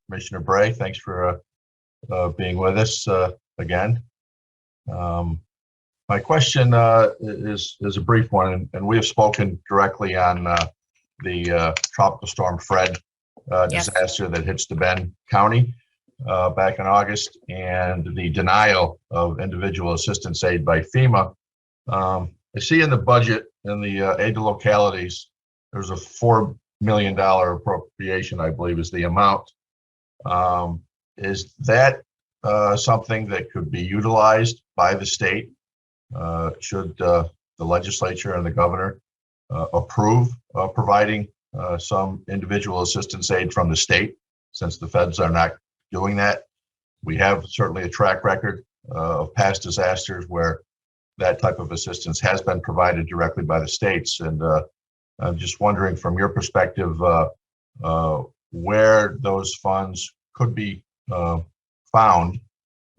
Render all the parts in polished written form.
Commissioner Bray, thanks for being with us again. My question is a brief one, and we have spoken directly on the Tropical Storm Fred disaster that hits DeBen County back in August, and the denial of individual assistance aid by FEMA. I see in the budget, in the aid to localities, there's a $4 million appropriation, I believe is the amount. Is that something that could be utilized by the state should the legislature and the governor approve providing some individual assistance aid from the state, since the feds are not doing that? We have certainly a track record of past disasters where that type of assistance has been provided directly by the states. And I'm just wondering, from your perspective, where those funds could be found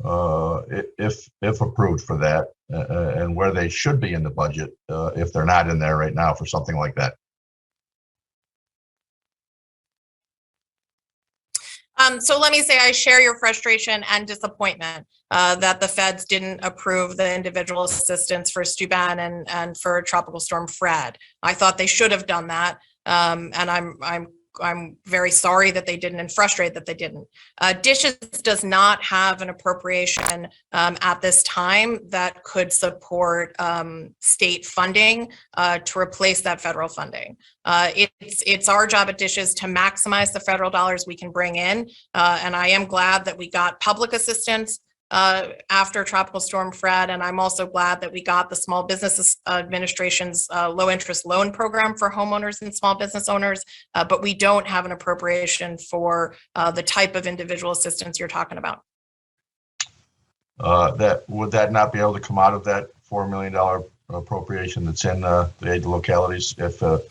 if approved for that, and where they should be in the budget if they're not in there right now for something like that. So let me say I share your frustration and disappointment that the feds didn't approve the individual assistance for Steuben and for Tropical Storm Fred. I thought they should have done that, and I'm very sorry that they didn't, and frustrated that they didn't. DHSES does not have an appropriation at this time that could support state funding to replace that federal funding. It's our job at DHSES to maximize the federal dollars we can bring in, and I am glad that we got public assistance after Tropical Storm Fred, and I'm also glad that we got the Small Business Administration's low interest loan program for homeowners and small business owners, but we don't have an appropriation for the type of individual assistance you're talking about. Would that not be able to come out of that $4 million appropriation that's in the aid to localities if the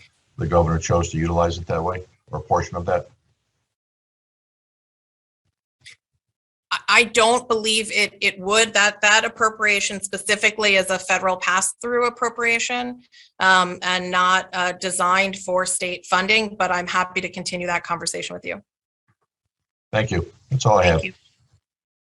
governor chose to utilize it that way, or a portion of that? I don't believe it would. That appropriation specifically is a federal pass-through appropriation and not designed for state funding, but I'm happy to continue that conversation with you. Thank you. That's all I have. Thank you.